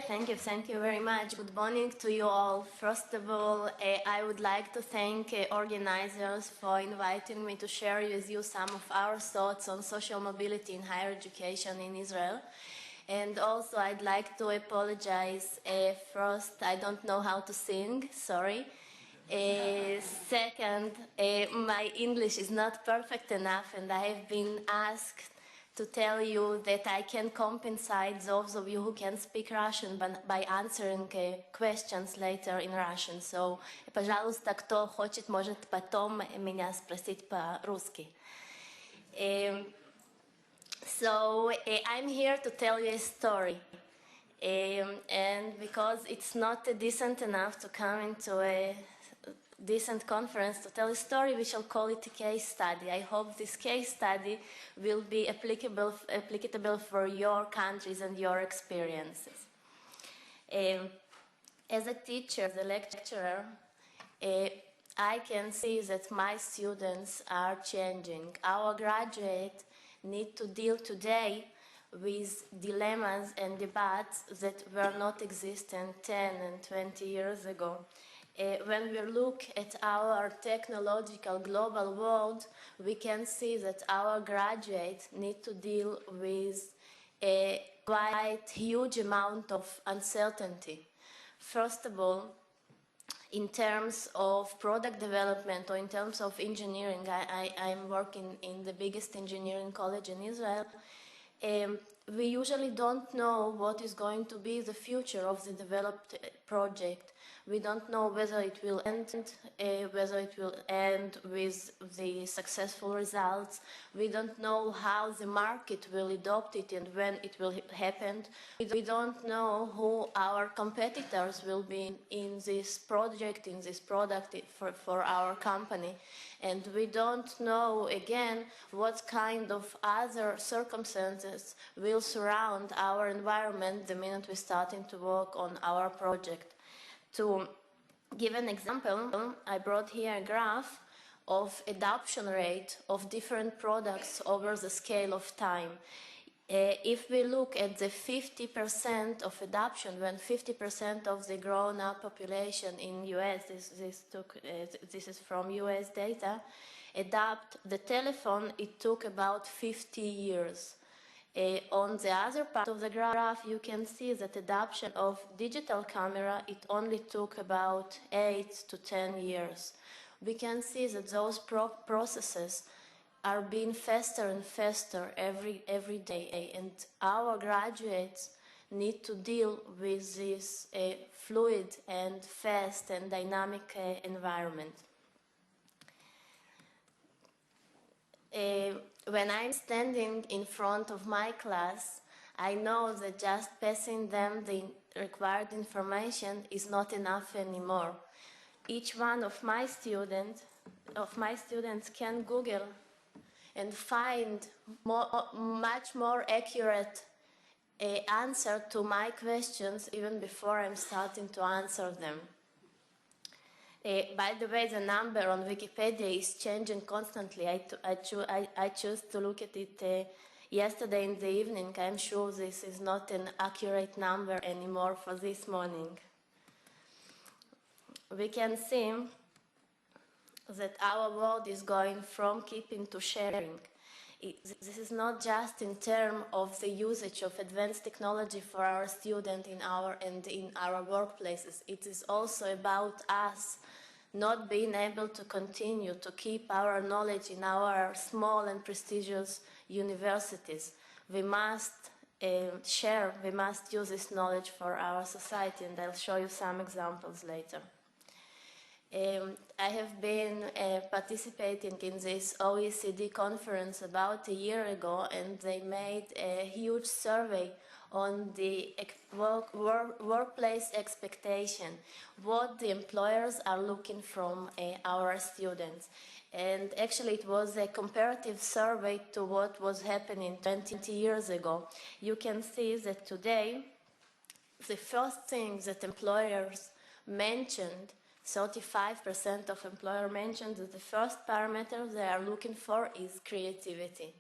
Thank you very much. Good morning to you all. First of all, I would like to thank organizers for inviting me to share with you some of our thoughts on social mobility in higher education in Israel. And also, I'd like to apologize. First, I don't know how to sing, sorry. Second, my English is not perfect enough, and I have been asked to tell you that I can compensate those of you who can speak Russian by answering questions later in Russian. So, пожалуйста, кто хочет, может потом меня спросить по-русски. So, I'm here to tell you a story. And because it's not decent enough to come into a decent conference to tell a story, we shall call it a case study. I hope this case study will be applicable for your countries and your experiences. As a teacher, as a lecturer, I can see that my students are changing. Our graduates need to deal today with dilemmas and debates that were not existent 10 and 20 years ago. When we look at our technological global world, we can see that our graduates need to deal with a quite huge amount of uncertainty. First of all, in terms of product development or in terms of engineering, I'm working in the biggest engineering college in Israel. We usually don't know what is going to be the future of the developed project. We don't know whether it will end with the successful results. We don't know how the market will adopt it and when it will happen. We don't know who our competitors will be in this project, in this product for our company. And we don't know, again, what kind of other circumstances will surround our environment the minute we're starting to work on our project. To give an example, I brought here a graph of adoption rate of different products over the scale of time. If we look at the 50% of adoption, when 50% of the grown-up population in US, this is from US data, adopt the telephone, it took about 50 years. On the other part of the graph, you can see that adoption of digital camera, it only took about 8 to 10 years. We can see that those processes are being faster and faster every day, and our graduates need to deal with this fluid and fast and dynamic environment. When I'm standing in front of my class, I know that just passing them the required information is not enough anymore. Each one of my students can Google and find much more accurate answer to my questions even before I'm starting to answer them. By the way, the number on Wikipedia is changing constantly. I chose to look at it yesterday in the evening. I'm sure this is not an accurate number anymore for this morning. We can see that our world is going from keeping to sharing. This is not just in terms of the usage of advanced technology for our students in our workplaces. It is also about us not being able to continue to keep our knowledge in our small and prestigious universities. We must share, we must use this knowledge for our society, and I'll show you some examples later. I have been participating in this OECD conference about a year ago, and they made a huge survey on the workplace expectation, what the employers are looking from our students. And actually it was a comparative survey to what was happening 20 years ago. You can see that today the first thing that employers mentioned, 35% of employers mentioned that the first parameter they are looking for is creativity.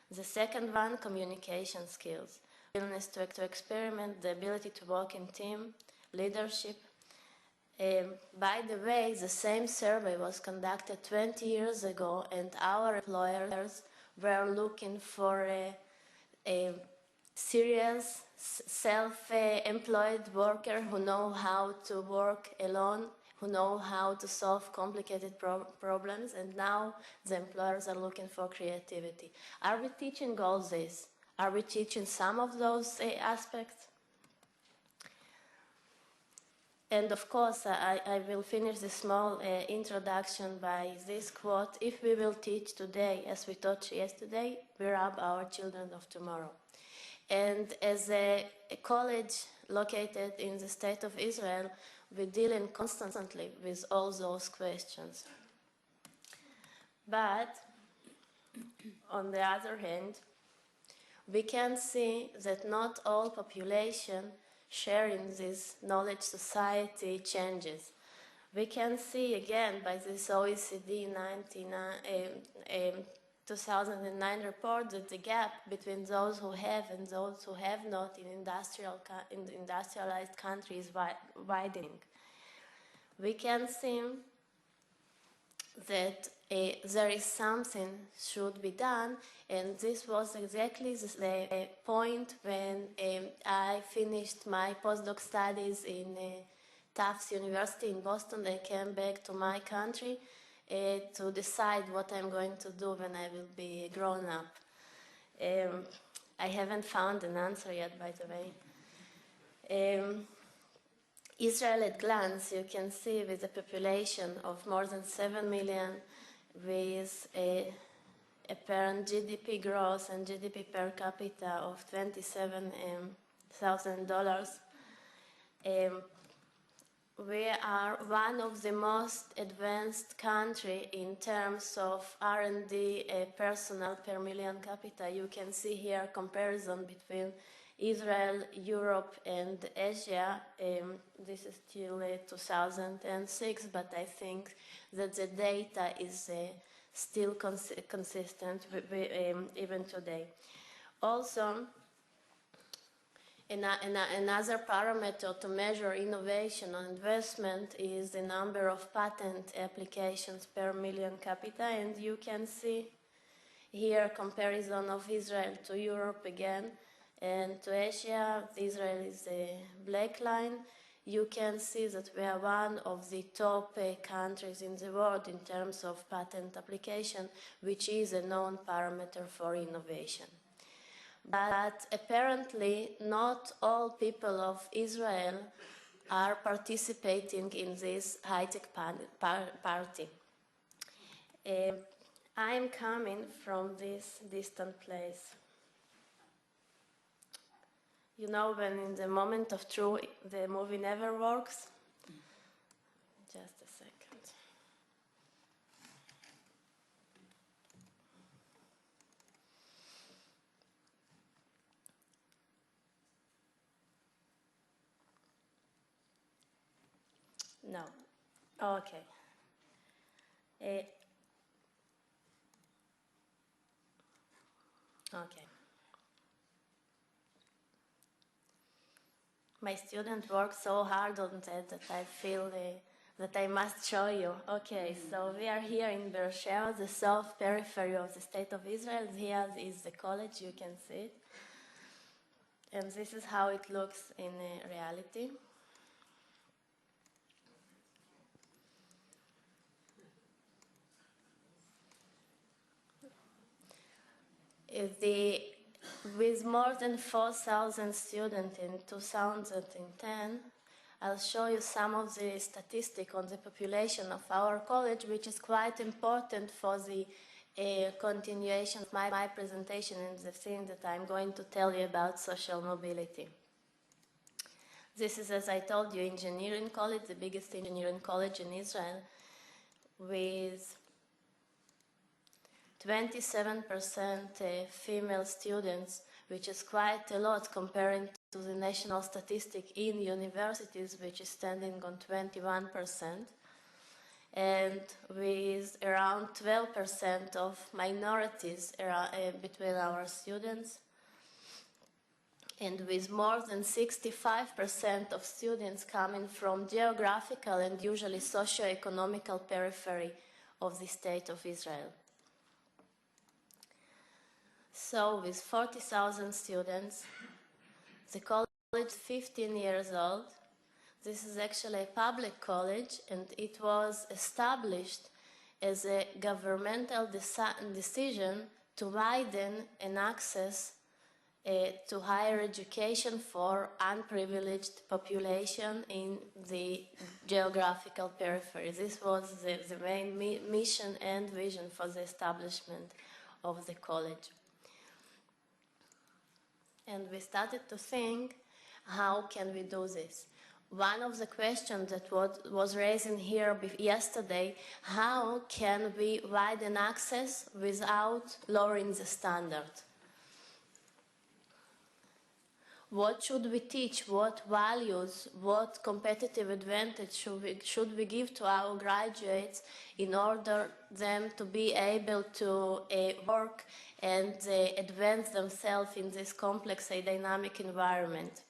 The second one, communication skills. willingness to experiment, the ability to work in team, leadership. By the way, the same survey was conducted 20 years ago, and our employers were looking for a serious, self-employed worker who know how to work alone, who know how to solve complicated problems, and now the employers are looking for creativity. Are we teaching all this? Are we teaching some of those aspects? And of course, I will finish this small introduction by this quote: "If we will teach today as we taught yesterday, we rob our children of tomorrow." And as a college located in the state of Israel, we deal constantly with all those questions. But on the other hand, we can see that not all population sharing this knowledge society changes. We can see again by this OECD 2009 report that the gap between those who have and those who have not in industrialized countries is widening. We can see that there is something should be done, and this was exactly the point when I finished my postdoc studies in Tufts University in Boston. I came back to my country to decide what I'm going to do when I will be grown up. I haven't found an answer yet, by the way. Israel at glance, you can see with a population of more than 7 million, with a apparent GDP growth and GDP per capita of $27,000. We are one of the most advanced countries in terms of R&D personnel per million capita. You can see here comparison between Israel, Europe, and Asia. This is still 2006, but I think that the data is still consistent even today. Also, another parameter to measure innovation and investment is the number of patent applications per million capita, and you can see here comparison of Israel to Europe again, and to Asia. Israel is a black line. You can see that we are one of the top countries in the world in terms of patent application, which is a known parameter for innovation. But apparently not all people of Israel are participating in this high-tech party. I'm coming from this distant place. You know, when in the moment of truth, the movie never works. Just a second. No. Okay. Okay. My student worked so hard on that I feel that I must show you. Okay, so we are here in Beersheba, the south periphery of the state of Israel. Here is the college, you can see it. And this is how it looks in reality. With more than 4,000 students in 2010, I'll show you some of the statistics on the population of our college, which is quite important for the continuation of my presentation and the thing that I'm going to tell you about social mobility. This is, as I told you, engineering college, the biggest engineering college in Israel, with 27% female students, which is quite a lot comparing to the national statistic in universities, which is standing on 21%, and with around 12% of minorities between our students. and with more than 65% of students coming from geographical and usually socio-economical periphery of the State of Israel. So with 40,000 students, the college is 15 years old. This is actually a public college, and it was established as a governmental decision to widen an access to higher education for unprivileged population in the geographical periphery. This was the main mission and vision for the establishment of the college. And we started to think, how can we do this? One of the questions that was raised in here yesterday, how can we widen access without lowering the standard? What should we teach? What values, what competitive advantage should we give to our graduates in order them to be able to work and advance themselves in this complex and dynamic environment?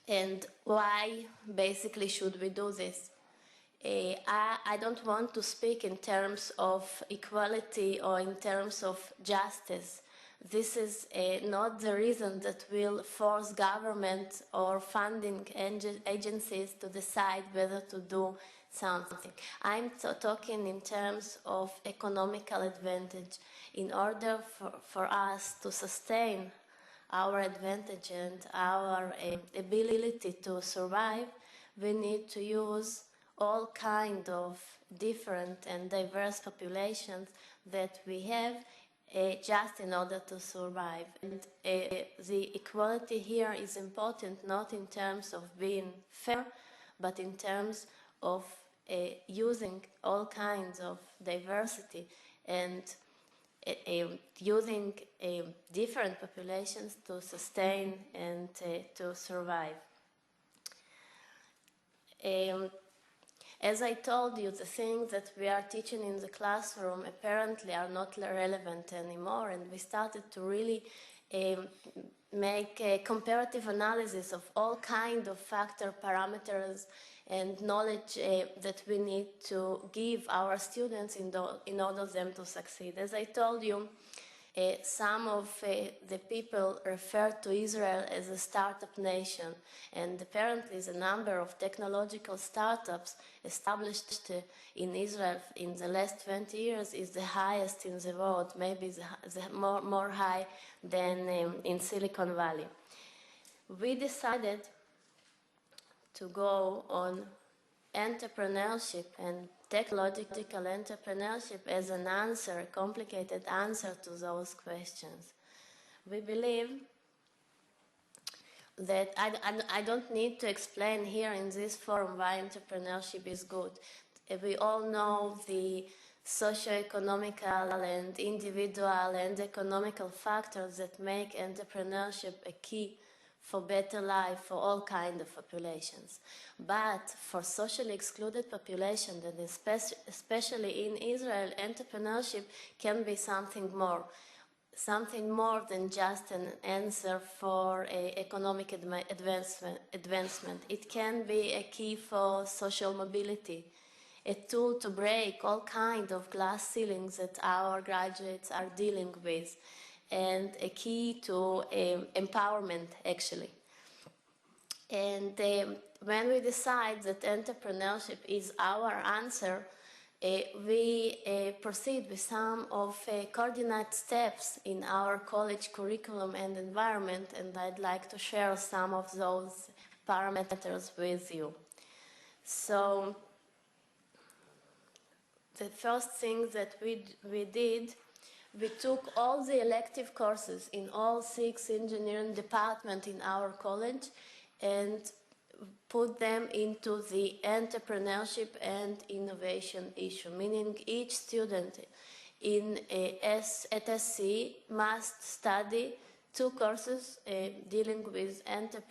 And why basically should we do this? I don't want to speak in terms of equality or in terms of justice. This is not the reason that will force government or funding agencies to decide whether to do something. I'm talking in terms of economical advantage. In order for us to sustain our advantage and our ability to survive, we need to use all kinds of different and diverse populations that we have just in order to survive. And the equality here is important not in terms of being fair, but in terms of using all kinds of diversity and using different populations to sustain and to survive. As I told you, the things that we are teaching in the classroom apparently are not relevant anymore, and we started to really make a comparative analysis of all kinds of factor parameters and knowledge that we need to give our students in order for them to succeed. As I told you, some of the people refer to Israel as a startup nation, and apparently the number of technological startups established in Israel in the last 20 years is the highest in the world, maybe more high than in Silicon Valley. We decided to go on entrepreneurship and technological entrepreneurship as an answer, a complicated answer to those questions. We believe that I don't need to explain here in this forum why entrepreneurship is good. We all know the socio-economical and individual and economical factors that make entrepreneurship a key for better life for all kinds of populations. But for socially excluded populations, and especially in Israel, entrepreneurship can be something more than just an answer for economic advancement. It can be a key for social mobility, a tool to break all kinds of glass ceilings that our graduates are dealing with, and a key to empowerment, actually. And when we decide that entrepreneurship is our answer, we proceed with some of coordinate steps in our college curriculum and environment, and I'd like to share some of those parameters with you. So the first thing that we did, we took all the elective courses in all 6 engineering departments in our college and put them into the entrepreneurship and innovation issue, meaning each student at SC must study 2 courses dealing with